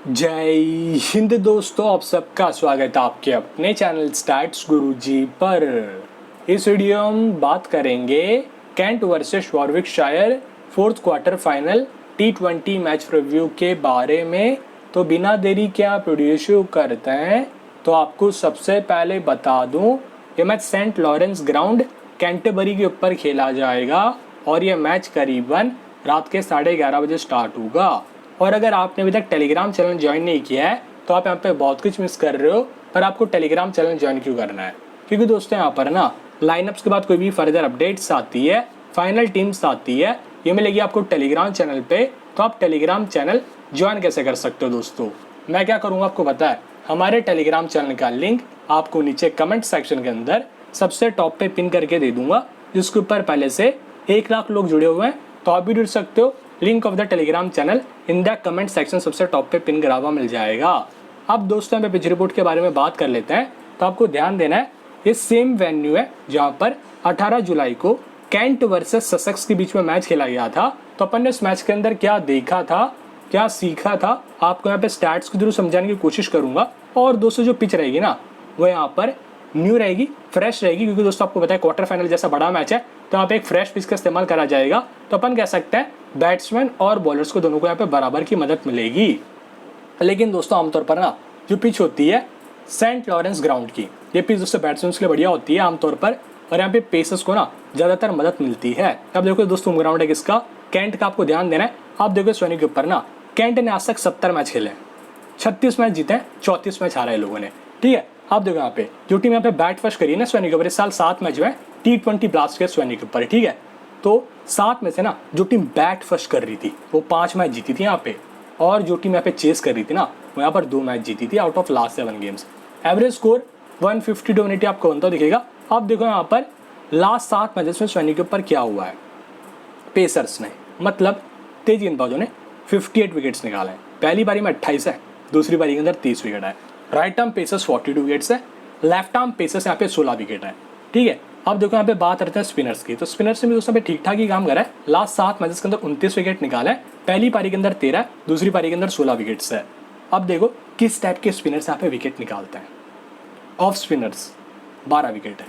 जय हिंद दोस्तों, आप सबका स्वागत है आपके अपने चैनल स्टैट्स गुरुजी पर। इस वीडियो हम बात करेंगे Kent versus Warwickshire fourth quarter final T20 match review के बारे में। तो बिना देरी के आप वीडियो शुरू करते हैं। तो आपको सबसे पहले बता दूं, ये match Saint Lawrence ground Canterbury के ऊपर खेला जाएगा और ये मैच करीबन रात के 11:30 बजे स्टार्ट होगा। और अगर आपने अभी तक टेलीग्राम चैनल ज्वाइन नहीं किया है तो आप यहाँ पे बहुत कुछ मिस कर रहे हो। पर आपको टेलीग्राम चैनल ज्वाइन क्यों करना है? क्योंकि दोस्तों यहाँ पर ना लाइनअप्स के बाद कोई भी फर्दर अपडेट्स आती है, फाइनल टीम्स आती है, ये मिलेगी आपको टेलीग्राम चैनल पे। तो आप टेलीग्राम चैनल ज्वाइन कैसे कर सकते हो दोस्तों? मैं क्या करूँगा आपको पता है, हमारे टेलीग्राम चैनल का लिंक आपको नीचे कमेंट सेक्शन के अंदर सबसे टॉप पे पिन करके दे दूंगा, जिसके ऊपर पहले से 1 लाख लोग जुड़े हुए हैं। तो आप भी जुड़ सकते हो। Link of the Telegram channel in the comment section सबसे टॉप पे पिन करा हुआ मिल जाएगा। अब दोस्तों यहाँ पे पिच रिपोर्ट के बारे में बात कर लेते हैं। तो आपको ध्यान देना है, ये सेम वेन्यू है जहाँ पर 18 जुलाई को कैंट वर्सेस ससेक्स के बीच में मैच खेला गया था। तो अपन ने इस मैच के अंदर क्या देखा था, क्या सीखा था, आपको यहाँ पे स्टैट्स के थ्रू समझाने की कोशिश करूंगा। और दोस्तों जो पिच रहेगी ना, वो यहाँ पर न्यू रहेगी, फ्रेश रहेगी, क्योंकि दोस्तों आपको पता है क्वार्टर फाइनल जैसा बड़ा मैच है, तो यहाँ पे एक फ्रेश पिच का इस्तेमाल करा जाएगा। तो अपन कह सकते हैं बैट्समैन और बॉलर्स को दोनों को यहाँ पे बराबर की मदद मिलेगी। लेकिन दोस्तों आमतौर पर ना जो पिच होती है सेंट लॉरेंस ग्राउंड की, ये पिच दोस्तों बैट्समैन के लिए बढ़िया होती है आमतौर पर, और यहाँ पे पेसर्स को ना ज़्यादातर मदद मिलती है। अब देखो दोस्तों होम ग्राउंड है किसका, कैंट का। आपको ध्यान देना है, आप देखो इस वेन्यू के ऊपर ना कैंट ने आज तक 70 मैच खेले हैं, 36 मैच जीते हैं, 34 मैच हारा है लोगों ने। ठीक है, आप देखो यहाँ पे जो टीम यहाँ पे बैट फर्स्ट करी है ना स्वैनी के ऊपर, इस साल 7 मैच हुए T20 ब्लास्ट के स्वैनी के ऊपर। ठीक है, तो 7 में से ना जो टीम बैट फर्स्ट कर रही थी वो 5 मैच जीती थी यहाँ पे, और जो टीम यहाँ पे चेस कर रही थी ना वो यहाँ पर 2 मैच जीती थी out of last 7 games. Average score 150 to 180 आपको बनता दिखेगा। अब देखो यहाँ पर लास्ट 7 मैचेस में स्वैनी के ऊपर क्या हुआ है। पेसर्स ने, मतलब तेज गेंदबाजों ने 58 विकेट्स निकाले हैं। पहली बारी में 28 है, दूसरी बारी के अंदर 30 विकेट है। राइट आर्म पेसर्स 42 विकेट्स है, लेफ्ट आर्म पेसर्स यहाँ पे 16 विकेट है। ठीक है, अब देखो यहाँ पे बात करते हैं स्पिनर्स की। तो स्पिनर्स ने भी दोस्तों पे ठीक ठाक ही काम करा है। लास्ट 7 मैचेस के अंदर 29 विकेट निकाले हैं। पहली पारी के अंदर 13, दूसरी पारी के अंदर 16 विकेट्स है। अब देखो किस टाइप के स्पिनर्स यहाँ पे विकेट निकालते हैं। ऑफ स्पिनर्स 12 विकेट है,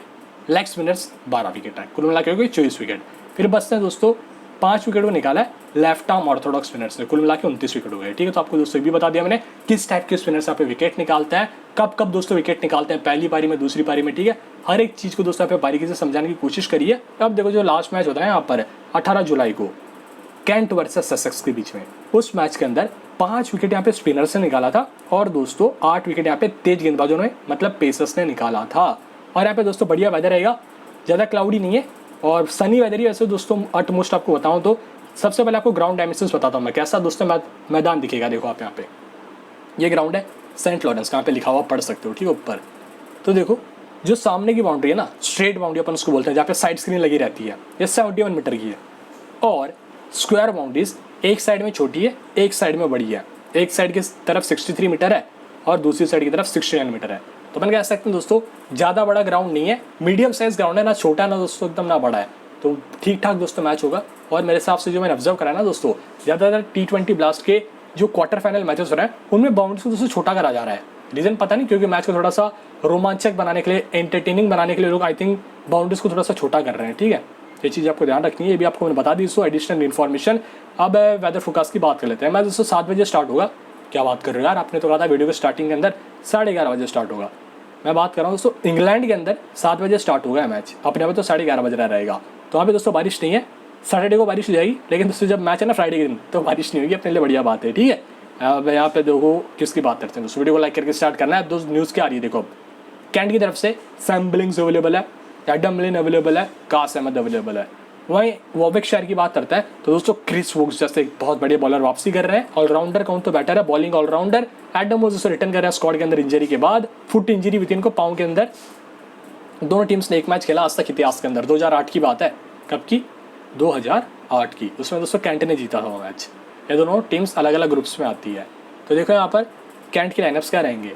लेग स्पिनर्स 12 विकेट है, कुल मिला के 24 विकेट। फिर बचते हैं दोस्तों 5 विकेट को निकाला है लेफ्ट आर्म ऑर्थोडॉक्स स्पिनर्स ने, कुल मिला के 29 विकेट हो गए। ठीक है, तो आपको दोस्तों भी बता दिया मैंने किस टाइप के स्पिनर्स यहाँ पे विकेट निकालते हैं, कब कब दोस्तों विकेट निकालते हैं, पहली पारी में, दूसरी पारी में। ठीक है, हर एक चीज़ को दोस्तों यहाँ पे बारीकी से समझाने की कोशिश करिए। अब देखो जो लास्ट मैच होता है यहाँ पर 18 जुलाई को कैंट वर्सेस ससेक्स के बीच में, उस मैच के अंदर 5 विकेट यहाँ पे स्पिनर्स ने निकाला था, और दोस्तों 8 विकेट यहाँ पे तेज गेंदबाजों ने, मतलब पेसर्स ने निकाला था। और यहाँ पे दोस्तों बढ़िया वेदर रहेगा, ज़्यादा क्लाउडी नहीं है और सनी वेदर ही। वैसे दोस्तों अटमोस्ट आपको बताऊं तो सबसे पहले आपको ग्राउंड डायमेंशंस बताता हूँ मैं, कैसा दोस्तों मैदान दिखेगा। देखो आप यहाँ पे, ये ग्राउंड है सेंट लॉरेंस, कहाँ पे लिखा हुआ पढ़ सकते हो। ठीक है, ऊपर तो देखो जो सामने की बाउंड्री है ना, स्ट्रेट बाउंड्री अपन उसको बोलते हैं, जहाँ पे साइड स्क्रीन लगी रहती है, ये 71 मीटर की है। और स्क्वायर बाउंड्रीज एक साइड में छोटी है, एक साइड में बड़ी है। एक साइड की तरफ 63 मीटर है और दूसरी साइड की तरफ 69 मीटर है। तो अपन कह सकते हैं दोस्तों ज़्यादा बड़ा ग्राउंड नहीं है, मीडियम साइज ग्राउंड है, ना छोटा ना दोस्तों एकदम ना बड़ा है। तो ठीक ठाक दोस्तों मैच होगा। और मेरे हिसाब से जो मैंने ऑब्जर्व करा है ना दोस्तों, ज़्यादातर T20 ब्लास्ट के जो क्वार्टर फाइनल मैचेस हो रहे हैं उनमें बाउंड्रीज को दोस्तों छोटा करा जा रहा है। रीज़न पता नहीं, क्योंकि मैच को थोड़ा सा रोमांचक बनाने के लिए, एंटरटेनिंग बनाने के लिए लोग आई थिंक बाउंड्रीज को थोड़ा सा छोटा कर रहे हैं। ठीक है, ये चीज़ आपको ध्यान रखनी है, ये भी आपको मैंने बता दी दोस्तों एडिशनल इन्फॉर्मेशन। अब वेदर फोरकास्ट की बात कर लेते हैं। मैच दोस्तों 7 बजे स्टार्ट होगा। क्या बात कर रहे हो यार, आपने तो कहा था वीडियो के स्टार्टिंग के अंदर 11:30 बजे स्टार्ट होगा। मैं बात कर रहा हूँ दोस्तों इंग्लैंड के अंदर 7 बजे स्टार्ट होगा मैच, अपने यहाँ पे तो 11:30 बज रहा रहेगा। तो वहाँ पे दोस्तों बारिश नहीं है, सैटरडे को बारिश हो जाएगी, लेकिन दोस्तों जब मैच है ना फ्राइडे के दिन तो बारिश नहीं होगी, अपने लिए बढ़िया बात है। ठीक है, अब यहाँ पे देखो किसकी बात करते हैं दोस्तों, वीडियो को लाइक करके स्टार्ट करना है। दोस्त न्यूज़ क्या आ रही है देखो, कैंट की तरफ से सैम बिलिंग्स अवेलेबल है, एडम लिन अवेलेबल है, कास अहमद अवेलेबल है। वहीं वॉरविकशायर की बात करता है तो दोस्तों क्रिस वोक्स जैसे एक बहुत बड़े बॉलर वापसी कर रहे हैं। ऑलराउंडर कौन तो बैटर है, bowling allrounder Adam Woakes return कर रहा है स्क्वाड के अंदर इंजरी के बाद, फुट इंजरी विद इनको पाँव के अंदर। दोनों टीम्स ने एक मैच खेला आज तक इतिहास के अंदर, 2008 की बात है। कब की? 2008 की। उसमें दोस्तों कैंट ने जीता था वो मैच। ये दोनों टीम्स अलग अलग ग्रुप्स में आती है। तो देखो यहाँ पर कैंट के लाइनअप्स क्या रहेंगे।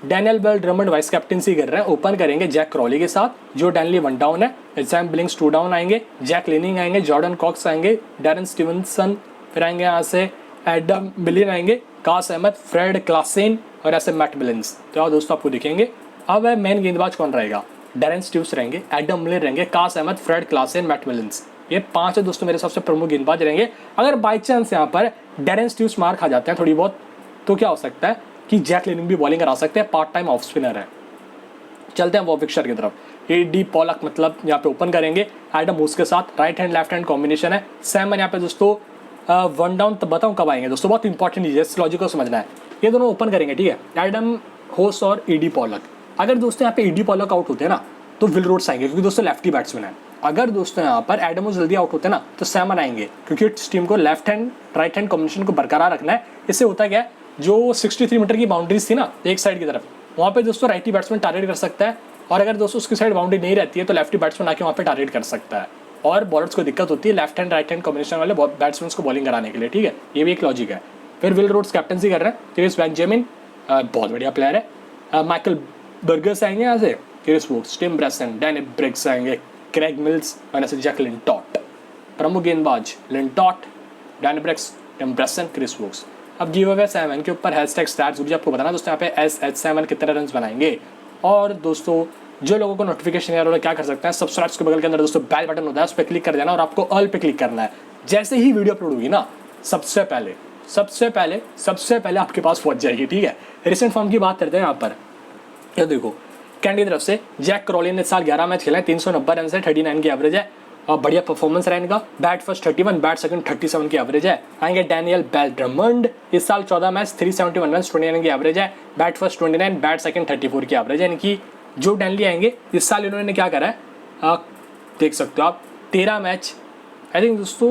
Daniel Bell Drummond vice captaincy कर रहे हैं, ओपन करेंगे जैक क्रॉली के साथ, जो डैनली 1 डाउन है, सैम बिलिंग्स 2 डाउन आएंगे, जैक लिनिंग आएंगे, जॉर्डन कॉक्स आएंगे, डैरन स्टीवनसन फिर आएंगे यहाँ से, एडम मिलिन आएंगे, कास अहमद, फ्रेड क्लासेन और ऐसे मैट मिलिन्स। तो यार दोस्तों आपको दिखेंगे। अब मेन गेंदबाज कौन रहेगा? डैरेन स्टीव्स रहेंगे, एडम मिलिन रहेंगे, कास अहमद, फ्रेड क्लासेन, मैट मिलिन्स। ये 5 दोस्तों मेरे सबसे प्रमुख गेंदबाज रहेंगे। अगर बाई चांस यहाँ पर डैरेन स्टीव्स मार खा जाते हैं थोड़ी बहुत, तो क्या हो सकता है कि जैक लिनिंग भी बॉलिंग करा सकते हैं, पार्ट टाइम ऑफ स्पिनर है। चलते हैं वॉर्विकशायर की तरफ। एडी पॉलक मतलब यहाँ पे ओपन करेंगे एडम मूस के साथ, right hand left hand combination है। सैमन यहाँ पे दोस्तों वन डाउन तो बताऊँ कब आएंगे दोस्तों, बहुत इंपॉर्टेंट चीज़ है, इस लॉजिक को समझना है। ये दोनों ओपन करेंगे, ठीक है, एडम होस और एडी पॉलक। अगर दोस्तों यहाँ पे एडी पॉलक आउट होते हैं ना तो विल रोड्स आएंगे, क्योंकि दोस्तों लेफ्टी बैट्समैन है। अगर दोस्तों यहाँ पर एडम होस जल्दी आउट होते हैं ना तो सैमन आएंगे, क्योंकि इस टीम को left hand right hand combination को बरकरार रखना है। इससे होता क्या है, जो 63 मीटर की बाउंड्रीज थी ना एक साइड की तरफ, वहाँ पे दोस्तों राइटी बैट्समैन टारगेट कर सकता है, और अगर दोस्तों उसकी साइड बाउंड्री नहीं रहती है तो लेफ्टी बैट्समैन आके वहाँ पे टारगेट कर सकता है, और बॉलर्स को दिक्कत होती है left hand right hand combination वाले बैट्समैन को बॉलिंग कराने के लिए, ठीक है, ये भी एक लॉजिक है। फिर विल रोड्स कैप्टनसी कर रहे हैं, क्रिस बेंजामिन बहुत बढ़िया प्लेयर है, माइकल बर्गस आएंगे यहाँ से, Chris Woakes, Tim Bresnan, Danny Briggs आएंगे, क्रेग मिल्स और ऐसे जैक लिंटॉट। प्रमुख गेंदबाज Lintott, Danny Briggs, Tim Bresnan, Chris Woakes. अब गिव अवे 7 के ऊपर #stats मुझे आपको बताना दोस्तों, यहाँ पे SH7 कितने रन बनाएंगे। और दोस्तों जो लोगों को नोटिफिकेशन यार वाला क्या कर सकते हैं, सब्सक्राइब के बगल के अंदर दोस्तों बेल बटन होता है, उस पर क्लिक कर देना और आपको ऑल पे क्लिक करना है। जैसे ही वीडियो अपलोड होगी ना सबसे पहले आपके पास पहुंच जाएगी, ठीक है। रिसेंट फॉर्म की बात करते हैं यहाँ पर। ये देखो कैंट की तरफ से जैक क्रॉलिन ने इस साल 11 मैच खेला है, 390 रन से, 39 की एवरेज है, और बढ़िया परफॉर्मेंस रहा इनका। बैट फर्स्ट 31, बैट सेकंड 37 की एवरेज है। आएंगे डैनियल बेलड्रमंड, इस साल 14 मैच 371 रन, 29 की एवरेज है, बैट फर्स्ट 29, बैट सेकंड 34 की एवरेज है इनकी। जो डैनली आएंगे, इस साल इन्होंने क्या करा है देख सकते हो आप, 13 मैच, आई थिंक दोस्तों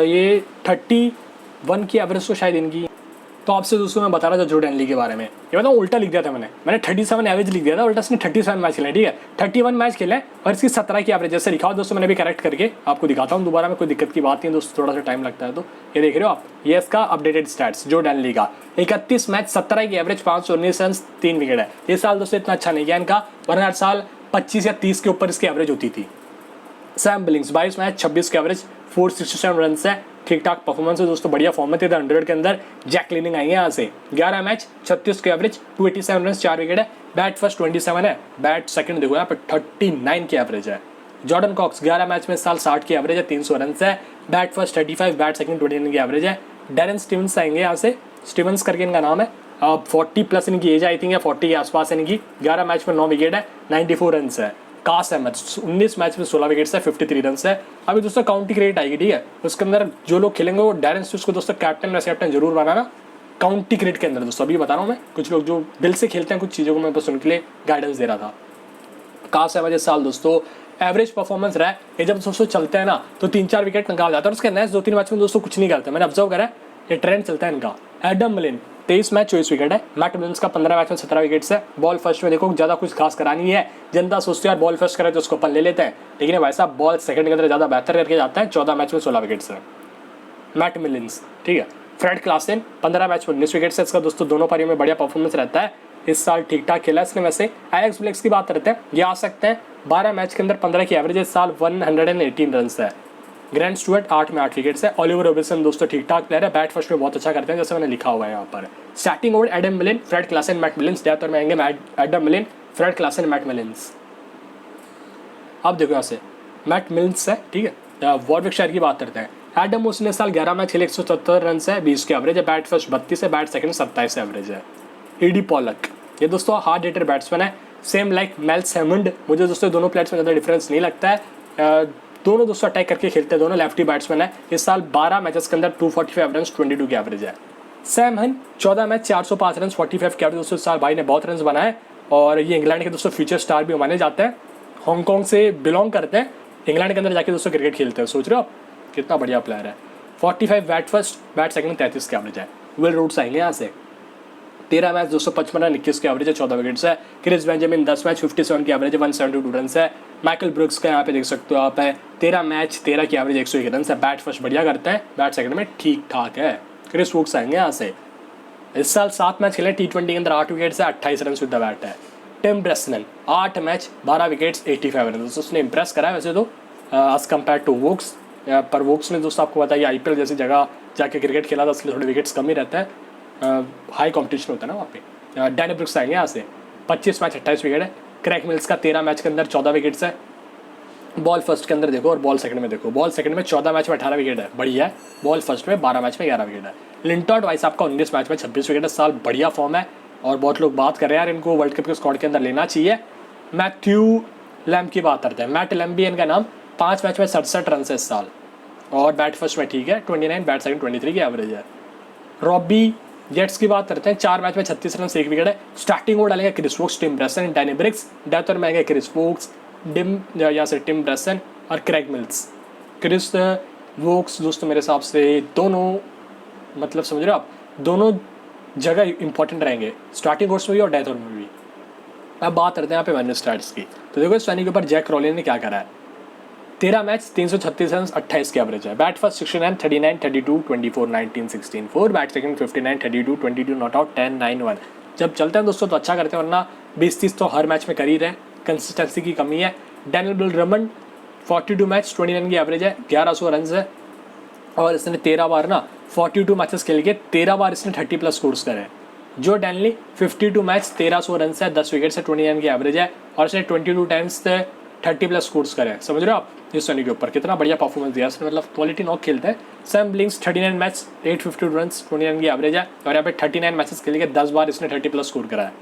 ये 31 की एवरेज तो शायद इनकी। तो आपसे दोस्तों मैं बता रहा था जो डैनली के बारे में, ये बताऊँ उल्टा लिख दिया था मैंने 37 एवरेज लिख दिया था, उल्टा इसने 37 मैच खेले, ठीक है, 31 मैच खेले और इसकी 17 की एवरेज जैसे लिखा हो दोस्तों, मैंने भी करेक्ट करके आपको दिखाता हूँ दोबारा में, कोई दिक्कत की बात नहीं दोस्तों, थोड़ा सा टाइम लगता है। तो ये देख रहे हो आप, ये इसका अपडेटेड स्टैट्स जो डैनली का, 31 मैच 17 की एवरेज, 519 रन, 3 विकेट है। ये साल दोस्तों इतना अच्छा नहीं किया इनका, वरना हर साल 25 या 30 के ऊपर इसकी एवरेज होती थी। सैम बिलिंग्स 22 मैच 26 के एवरेज, 467 रन है, ठीक ठाक परफॉर्मेंस है दोस्तों, बढ़िया फॉर्म में थे 100 के अंदर। जैक लिनिंग आएंगे यहाँ से, 11 मैच 36 के एवरेज, 287 रन, 4 विकेट है, बैट फर्स्ट 27 है, बैट सेकंड देखो यहाँ पे 39 की एवरेज है। जॉर्डन कॉक्स 11 मैच में इस साल 60 की एवरेज है, 300 रन है, बैट फर्स्ट 35, बैट सेकंड 29 की एवरेज है। डैरेन स्टीवंस आएंगे यहाँ से, स्टीवंस करके इनका नाम है, 40+ इनकी एज आई थिंक है, 40 के आसपास है इनकी। 11 मैच में 9 विकेट है, 94 रन है। कास अहमद 19 मैच में 16 विकेट्स है, 53 रन है। अभी दोस्तों काउंटी क्रेडिट आएगी, ठीक है, उसके अंदर जो लोग खेलेंगे वो डैरेन स्टीव्स को दोस्तों कैप्टन वैसे कैप्टन जरूर बनाना काउंटी क्रेडिट के अंदर दोस्तों। अभी बता रहा हूँ मैं, कुछ लोग जो दिल से खेलते हैं कुछ चीज़ों को मैं बस उनके लिए गाइडेंस दे रहा था। कास अहमद इस साल दोस्तों एवरेज परफॉर्मेंस रहा है, ये जब दोस्तों चलते हैं ना तो 3-4 विकेट निकाल जाता है और उसके नेक्स्ट 2-3 मैच में दोस्तों कुछ नहीं करते, मैंने ऑब्जर्व करा है, ये ट्रेंड चलता है इनका। एडम मिलिन 23 मैच 24 विकेट है, मैट मिलिन्स का 15 मैच में 17 विकेट्स है। बॉल फर्स्ट में देखो ज़्यादा कुछ खास करानी है, जनता सोचती है यार बॉल फर्स्ट करे तो उसको अपन ले लेते हैं, लेकिन भाई साहब बॉल सेकंड के अंदर ज़्यादा बेहतर करके जाता है, 14 मैच में 16 विकेट्स है मैट मिलिन्स, ठीक है। फ्रेड क्लासेन 15 मैच में 19 विकेट्स है इसका दोस्तों, दोनों पारियों में बढ़िया परफॉर्मेंस रहता है, इस साल ठीक ठाक खेला इसने। वैसे एलेक्स ब्लेक्स की बात करते हैं, ये आ सकते हैं, 12 मैच के अंदर 15 की एवरेज, इस साल 118 रन है। ग्रैंड स्टुअर्ट 8 में 8 विकेट्स है। ऑलिवर रॉबिन्सन दोस्तों ठीक ठाक प्लेयर है, बैट फर्स्ट में बहुत अच्छा करते हैं जैसे मैंने लिखा हुआ है यहाँ पर। स्टार्टिंग ओवर एडम मिलिन, फ्रेड क्लासेन, मैट मिलिन्स, डेथ और में आएंगे एडम मिलिन, फ्रेड क्लासेन, मैट मिलिन्स। अब देखो यहाँ से मैट मिलिन्स है, ठीक है। वॉर्विकशायर की बात करते हैं, एडम मूस ने साल 11 मैच खेले, 177 रन है, 20 की एवरेज है, बैट फर्स्ट 32 है, बैट सेकंड 27 एवरेज है। एडी पॉलक ये दोस्तों हार्ड हिटर बैट्समैन है, सेम लाइक मेल सैमंड। मुझे दोस्तों दोनों प्लेयर्स में ज़्यादा डिफरेंस नहीं लगता है, दोनों दोस्तों अटैक करके खेलते हैं, दोनों लेफ्टी बैट्समैन है। इस साल 12 मैचेस के अंदर 245 रन, 22 की एवरेज है। सैम हन 14 मैच 405 रन, 45 की एवरेज दोस्तों, इस साल भाई ने बहुत रन बनाए और ये इंग्लैंड के दोस्तों फ्यूचर स्टार भी माने जाते हैं, हांगकॉन्ग से बिलोंग करते हैं, इंग्लैंड के अंदर जाके दोस्तों क्रिकेट खेलते हैं, सोच रहे हो आप कितना बढ़िया प्लेयर है। 45 बैट फर्स्ट, बैट सेकंड 33 की एवरेज है। विल रूट्स आएंगे यहाँ से, 13 मैच 255 रन, 21 की एवरेज है, 14 विकेट्स है। क्रिस बेंजामिन 10 मैच 57 की एवरेज है, 172 रन है। माइकल ब्रुक्स का यहाँ पे देख सकते हो आप है, 13 मैच 13 की एवरेज, 101 रन है। बैट फर्स्ट बढ़िया करते हैं, बैट सेकंड में ठीक ठाक है। क्रिस वोक्स आएंगे यहाँ से, इस साल 7 मैच खेले, T20 के अंदर 8 विकेट्स है, 28 रन विद द बैट है। Tim Bresnan 8 match 12 wickets, 85 run, उसने इंप्रेस करा है वैसे तो एज कम्पेयर टू वोक्स, पर वोक्स ने दोस्तों आपको बताया IPL जैसी जगह जाके क्रिकेट खेला था, इसलिए थोड़े विकेट्स कम ही रहते हैं, हाई कॉम्पिटिशन होता है ना वहाँ पे। डैनी ब्रुक्स आएंगे यहाँ से, 25 मैच 28 विकेट है। क्रैग मिल्स का 13 मैच के अंदर 14 विकेट्स है। बॉल फर्स्ट के अंदर देखो और बॉल सेकंड में देखो, बॉल सेकंड में 14 मैच में 18 विकेट है, बढ़िया है। बॉल फर्स्ट में 12 मैच में 11 विकेट है। लिंटॉट वाइस आपका 19 मैच में 26 विकेट है, साल बढ़िया फॉर्म है और बहुत लोग बात कर रहे हैं यार इनको वर्ल्ड कप के स्क्वाड के अंदर लेना चाहिए। मैथ्यू लैम्ब की बात करते हैं, मैट लैम्ब भी इनका नाम, 5 मैच में 67 रन है इस साल और बैट फर्स्ट में ठीक है 29, बैट सेकंड 23 की एवरेज है। रॉबी जेट्स की बात करते हैं, 4 मैच में 36 रन से 1 विकेट है। स्टार्टिंग वो डालेंगे Chris Woakes, Tim Bresnan, Danny Briggs. Death में आएंगे क्रिस वोक्स, यहाँ से टिम ब्रेसन और क्रैग मिल्स। क्रिस वोक्स दोस्तों मेरे हिसाब से दोनों, मतलब समझ रहे हो आप, दोनों जगह इंपॉर्टेंट रहेंगे, स्टार्टिंग ओवर्स में भी और डेथ ओवर में भी। अब बात करते हैं यहाँ पे वनडे स्टैट्स की, तो देखो इस वैनी के ऊपर जैक रॉलिन ने क्या करा है। 13 मैच 336 रन 28 की एवरेज है। Bat first 69, 39, 32, 24, 19, 16, 4। Bat second 59, 32, 22 not out, 10, 9, 1। जब चलते हैं दोस्तों तो अच्छा करते हैं, वरना 20-30 तो हर मैच में कर ही रहे हैं, कंसिस्टेंसी की कमी है। डैनियल ब्रिलमंड 42 मैच 20 रन की एवरेज है, 1100 रन है और इसने 13 बार ना 42 मैचेस खेल के 13 बार इसने 30+ स्कोर्स करे। जो डैनली 52 मैच 1300 रन से 10 विकेट से 20 रन की एवरेज है और इसने 22 टाइम्स से 30+ स्कोर्स करे। समझ रहे हो आप इस सनी के ऊपर कितना बढ़िया परफॉर्मेंस दिया इसने, मतलब क्वालिटी नॉक खेलते हैं। Sam blinks 39 match 852 run 20 run की एवरेज है और यहाँ पे 39 मैचेस खेल के 10 बार इसने 30+ स्कोर करा है।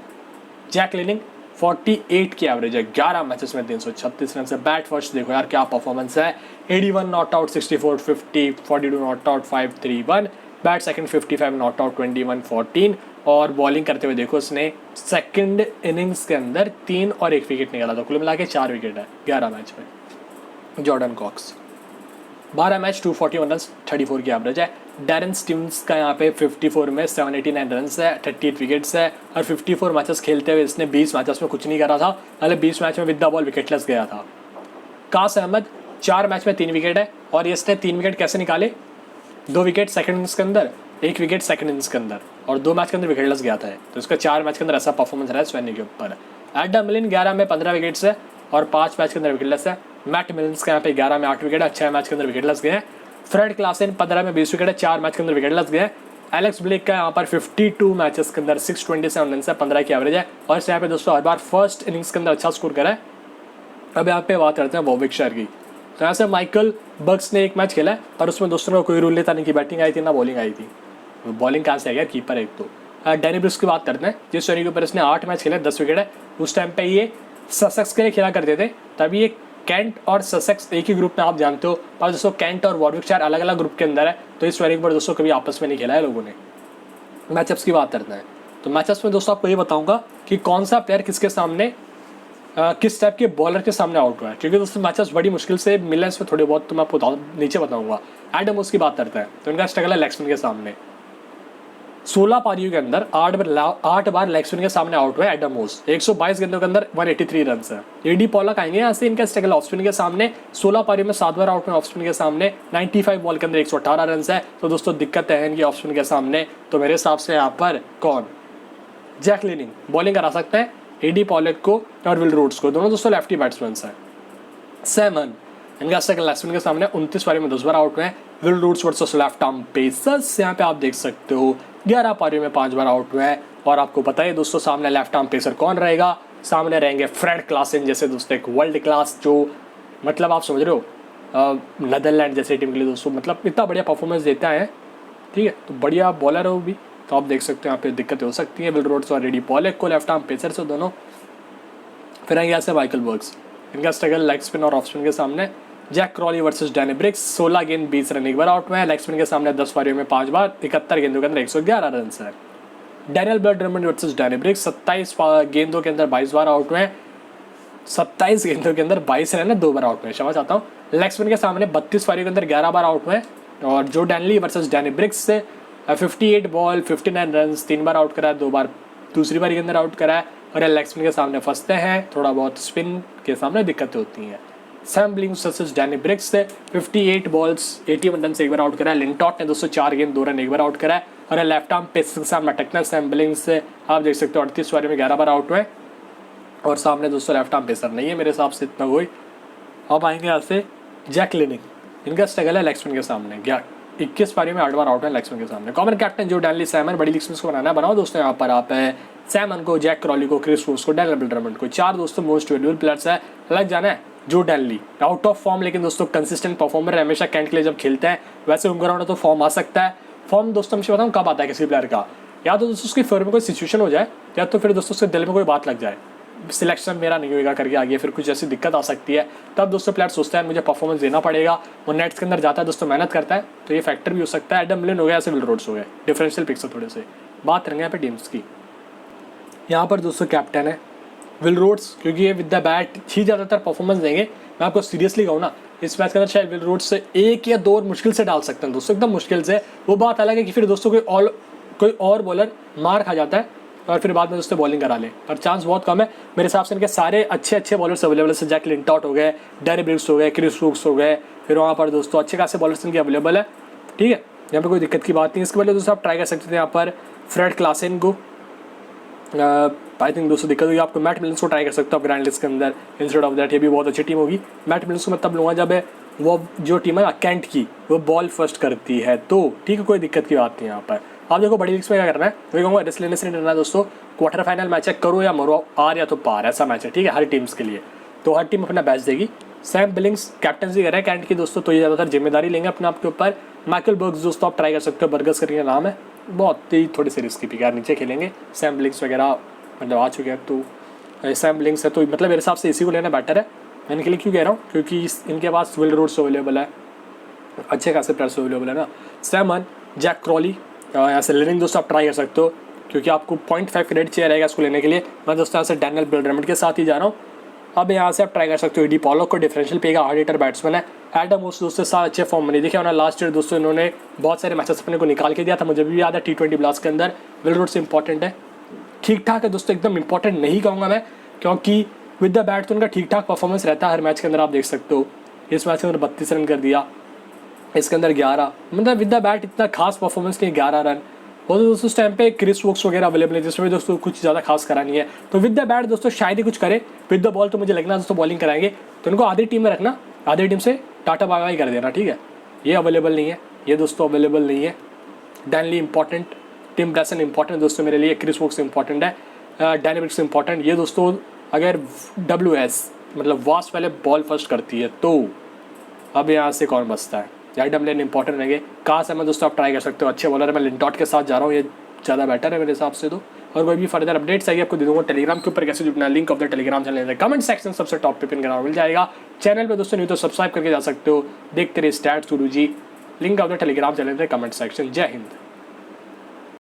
जैक लिनिंग 48 की एवरेज है, 11 मैचेस में 336 रन से। बैट फर्स्ट देखो यार क्या परफॉर्मेंस है, 81 not out, 64 50, 42 not out, 5 3 1। Bat second 55 not out, 21 14 और बॉलिंग करते हुए देखो इसने सेकंड इनिंग्स के अंदर 3 और 1 विकेट निकाला था, कुल मिला के 4 विकेट है 11 मैच में। जॉर्डन कॉक्स 12 मैच 241 रन 34 की एवरेज है। डैरन स्टीव्स का यहाँ पे 54 में 789 रन है, 38 विकेट्स है और 54 मैचेस खेलते हुए इसने 20 मैचेस में कुछ नहीं करा था, मतलब 20 मैच में विद द बॉल विकेटलेस गया था। कास अहमद 4 मैच में 3 विकेट है और इसने 3 विकेट कैसे निकाले, 2 विकेट सेकंड इनिंग्स के अंदर, 1 विकेट सेकंड इनिंग्स के अंदर और 2 मैच के अंदर विकेटलेस गया था, तो इसका 4 मैच के अंदर ऐसा परफॉर्मेंस रहा है स्वैनी के ऊपर। एडम मिलिन 11 में 15 विकेट्स है और 5 मैच के अंदर विकेटलेस है। मैट मिलिन्स का यहाँ पे 11 में 8 विकेट है, 6 मैच के अंदर विकेटलेस गए हैं। फ्रेड क्लासन 15 में 20 विकेट है, 4 मैच के अंदर विकेटलेस गए। एलेक्स ब्लेक का यहाँ पर 52 मैचेस के अंदर 627 रन है, 15 की एवरेज है और इस यहाँ पे दोस्तों हर बार फर्स्ट इनिंग्स के अंदर अच्छा स्कोर करा है। अब यहाँ पे बात करते हैं वॉविक शायर की, तो यहाँ से माइकल बग्स ने 1 मैच खेला है पर उसमें दोस्तों का कोई रूल नहीं था, नहीं कि बैटिंग आई थी ना बॉलिंग आई थी, बॉलिंग कहाँ से आ गया, कीपर एक तो। डैनी ब्रुक्स की बात करते हैं जिस श्रेणी के ऊपर इसने 8 मैच खेले 10 विकेट है। उस टाइम पे ये ससेक्स के लिए खेला करते थे, तभी ये कैंट और ससेक्स एक ही ग्रुप में आप जानते हो, पर दोस्तों कैंट और वॉरविकशायर अलग अलग ग्रुप के अंदर है, तो इस श्रेणी के ऊपर दोस्तों कभी आपस में नहीं खेला है लोगों ने। मैचअप्स की बात करते हैं तो मैचअप्स में दोस्तों आपको ये बताऊंगा कि कौन सा प्लेयर किसके सामने किस टाइप के बॉलर के सामने आउट हुआ है, क्योंकि दोस्तों मैचअप्स बड़ी मुश्किल से मिले हैं इसमें थोड़े बहुत, तो मैं आपको नीचे बताऊंगा। एडम उसकी बात करता है तो इनका स्ट्रगल है लेग स्पिन के सामने। 16 पारियों के अंदर 8 बार लेग स्पिन के सामने आउट हुआ है एडम मोस, 122 गेंदों के अंदर 183 रन है। एडी पॉलक आएंगे यहाँ से, इनका स्ट्रगल ऑफ स्पिन के सामने, 16 पारियों में 7 बार आउट हुए ऑफ स्पिन के सामने, 95 बॉल के अंदर 118 रन है। तो दोस्तों दिक्कत है इनकी ऑफ स्पिन के सामने, तो मेरे हिसाब से यहाँ पर कौन, जैक लिनिंग बॉलिंग करा सकते हैं एडी पॉलक को और विल रूट्स को, दोनों दोस्तों लेफ्टी बैट्समैन हैं। सैमन इनका स्ट्रगल लेग स्पिन के सामने 29 पारियों में 10 बार आउट हुए हैं। Will Rhodes versus left arm pacers, यहाँ पे आप देख सकते हो 11 पारियों में 5 बार आउट हुए हैं। और आपको पता है दोस्तों सामने लेफ्ट आर्म पेसर कौन रहेगा, सामने रहेंगे फ्रेड क्लासन जैसे दोस्तों एक वर्ल्ड क्लास, जो मतलब आप समझ रहे हो नीदरलैंड जैसे टीम के लिए दोस्तों मतलब इतना बढ़िया परफॉर्मेंस देता है, ठीक है, तो बढ़िया बॉलर है वो भी, तो आप देख सकते हो यहाँ पे दिक्कतें हो सकती है। विल रूट्स और एडी पॉलक को लेफ्ट आर्म पेसर से दोनों। फिर आएंगे यहाँ से माइकल बर्ग्स, इनका स्ट्रगल लेग स्पिन और ऑफ स्पिन के सामने। Zak Crawley versus Danny Briggs, 16 गेंद 20 रन 1 बार आउट हुए हैं, लेग स्पिन के सामने 10 पारियों में 5 बार, 71 गेंदों के अंदर 111 रन है। डैनियल ब्रिलमंड वर्सेस डैनी ब्रिक्स, 27 गेंदों के अंदर 22 बार आउट हुए हैं, 27 गेंदों के अंदर 22 रन है, 2 बार आउट हुए, क्षमा चाहता हूँ। लेग स्पिन के सामने 32 पारियों के अंदर 11 बार आउट हुए हैं। और जो डैनली वर्सेस डैनी ब्रिक्स से 58 बॉल 59 रन, 3 बार आउट करा है, 2 बार दूसरी बारी के अंदर आउट करा है और लेग स्पिन के सामने फंसते हैं, थोड़ा बहुत स्पिन के सामने दिक्कतें होती हैं। Sam Billings versus Danny Briggs से 58 बॉल्स 81 रन से 1 बार आउट करा है। लिंटॉट ने दोस्तों 4 गेंद 2 रन 1 बार आउट करा है और लेफ्ट आर्म पेसर के सामने अटकना। सैम ब्लिंक्स से आप देख सकते हो 38 पारी में 11 बार आउट हुए और सामने दोस्तों लेफ्ट आर्म पेसर नहीं है मेरे हिसाब से इतना कोई। अब आएंगे यहाँ से जैक लिनिंग, इनका स्ट्रगल है लेग स्पिन के सामने, 21 पारियों में 8 बार आउट है लक्ष्मण के सामने। कॉमन कैप्टन जो डैनली सैमन, बड़ी लीग्स में उसको बनाना है बनाओ दोस्तों। यहाँ पर आप सैमन को, जैक क्रॉली को, क्रिस वोक्स को, डैनियल बेलड्रमंड को, 4 दोस्तों मोस्ट वैल्यूएबल प्लेयर्स है। अलग जाना है जो डैनली आउट ऑफ फॉर्म, लेकिन दोस्तों कंसिस्टेंट परफॉर्मर है हमेशा कैंट के लिए जब खेलते हैं। वैसे उनका राउंड तो फॉर्म आ सकता है। फॉर्म दोस्तों मैं बताऊँ कब आता है किसी प्लेयर का, या तो दोस्तों उसकी फॉर्म में कोई सिचुएशन हो जाए, या तो फिर दोस्तों उसके दिल में कोई बात लग जाए, सिलेक्शन मेरा नहीं होगा करके आगे फिर कुछ ऐसी दिक्कत आ सकती है। तब दोस्तों प्लेयर सोचता है मुझे परफॉर्मेंस देना पड़ेगा, वो नेट्स के अंदर जाता है दोस्तों, मेहनत करता है, तो ये फैक्टर भी हो सकता है। एडम मिलन हो गया, ऐसे विल रोड्स हो गए, डिफरेंशियल पिक्स है थोड़े से। बात करेंगे यहाँ पे टीम्स की। यहाँ पर दोस्तों कैप्टन है विल रोड्स, क्योंकि ये विद द बैट ही ज़्यादातर परफॉर्मेंस देंगे। मैं आपको सीरियसली कहूँ ना, इस मैच के अंदर शायद विल रोड्स से 1 या 2 और मुश्किल से डाल सकते हैं दोस्तों, एकदम मुश्किल से। वो बात अलग है कि फिर दोस्तों कोई और बॉलर मार खा जाता है और फिर बाद में दोस्तों बॉलिंग करा ले, पर चांस बहुत कम है मेरे हिसाब से। इनके सारे अच्छे बॉलर्स अवेलेबल है, जैक लिंटॉट हो गए, डैरी ब्रिग्स हो गए, क्रिस वोक्स हो गए, फिर वहाँ पर दोस्तों अच्छे खासे बॉलर्स इनके अवेलेबल है। ठीक है, यहाँ पर कोई दिक्कत की बात नहीं। इसके पहले दोस्तों आप ट्राई कर सकते थे यहाँ पर फ्रेड क्लासेन को। आई थिंक दोस्तों दिक्कत होगी आपको, मैट मिलन्स को ट्राई कर सकते हो आप ग्रैंड लिस्ट के अंदर इंस्टेड ऑफ दैट। ये भी बहुत अच्छी टीम होगी। मैट मिलन्स को मैं तब लूँगा जब वो जो टीम है कैंट की वो बॉल फर्स्ट करती है, तो ठीक है कोई दिक्कत की बात नहीं। यहाँ पर आप देखो बड़ी लीग्स में क्या करना है, वही कहूँगा रिस्क लेने से नहीं डरना है दोस्तों। क्वार्टर फाइनल मैच है, करो या मरो, हार या तो पार, ऐसा मैच है। ठीक है, हर टीम्स के लिए, तो हर टीम अपना बेस्ट देगी। सैम बिलिंग्स कैप्टनसी कर रहा है कैंट की दोस्तों, तो ये ज़्यादातर जिम्मेदारी लेंगे अपने आप के ऊपर। माइकल बर्ग्स दोस्तों आप ट्राई कर सकते हो, बर्गस करके नाम है, बहुत ही थोड़ी सी रिस्की पिक यार, नीचे खेलेंगे। सैम बिलिंग्स वगैरह मतलब आ चुके हैं, तो सैम बिलिंग्स है, तो मतलब मेरे हिसाब से इसी को लेना बेटर है। मैं इनके लिए क्यों कह रहा हूँ, क्योंकि इनके पास विल रोड्स अवेलेबल है, अच्छे खासे प्लेयर्स अवेलेबल है ना। सैमन, जैक क्रॉली, यहाँ से लिनिंग दोस्तों आप ट्राई कर सकते हो, क्योंकि आपको 0.5 क्रेडिट चाहिए रहेगा इसको लेने के लिए। मैं दोस्तों यहाँ से डैनियल बेलड्रमंड के साथ ही जा रहा हूँ। अब यहाँ से आप ट्राई कर सकते हो एडी पॉलॉक को, डिफरेंशियल पेगा, हार्ड हिटर बैट्समैन है। एडम वोल्स दोस्तों साथ अच्छे फॉर्म में नहीं दिखे ना, लास्ट ईयर दोस्तों इन्होंने बहुत सारे मैचेस अपने को निकाल के दिया था, मुझे भी याद है T20 ब्लास्ट के अंदर। विल रोड्स इंपॉर्टेंट है, ठीक ठाक है दोस्तों, एकदम इंपॉर्टेंट नहीं कहूँगा मैं, क्योंकि विद द बैट तो उनका ठीक ठाक परफॉर्मेंस रहता है हर मैच के अंदर। आप देख सकते हो इस मैच के अंदर 32 रन कर दिया, इसके अंदर 11, मतलब विद द बैट इतना खास परफॉर्मेंस नहीं, 11 रन। और दोस्तों उस टाइम पे क्रिस वोक्स वगैरह अवेलेबल है, जिसमें दोस्तों कुछ ज़्यादा खास करा नहीं है। तो विद द बैट दोस्तों शायद ही कुछ करे, विद द बॉल तो मुझे लगना दोस्तों बॉलिंग कराएंगे, तो उनको आधी टीम में रखना, आधी टीम से टाटा बाय बाय कर देना। ठीक है, ये अवेलेबल नहीं है, ये दोस्तों अवेलेबल नहीं है। डैनली इंपॉर्टेंट, टिम ब्रैसन इंपॉर्टेंट दोस्तों मेरे लिए, क्रिस वोक्स इंपॉर्टेंट है, डैनी ब्रिग्स इंपॉर्टेंट। ये दोस्तों अगर WS मतलब वास्ट वाले बॉल फर्स्ट करती है, तो अब यहाँ से कौन बचता है, एडम लेन इंपॉर्टेंट रहेंगे। कहाँ से मैं दोस्तों आप ट्राई कर सकते हो, अच्छे बॉलर है, मैं लिंटॉट के साथ जा रहा हूँ, ये ज़्यादा बेटर है मेरे हिसाब से। तो और कोई भी फर्दर अपडेट्स आएगी आपको दे दूँगा टेलीग्राम के ऊपर, कैसे जुड़ना, link of the Telegram channel comment section सबसे टॉप पे पिन करना मिल जाएगा। चैनल पे दोस्तों नहीं तो सब्सक्राइब करके जा सकते हो, देखते रहिए stats Guru ji, link of the Telegram channel comment section. Jai Hind.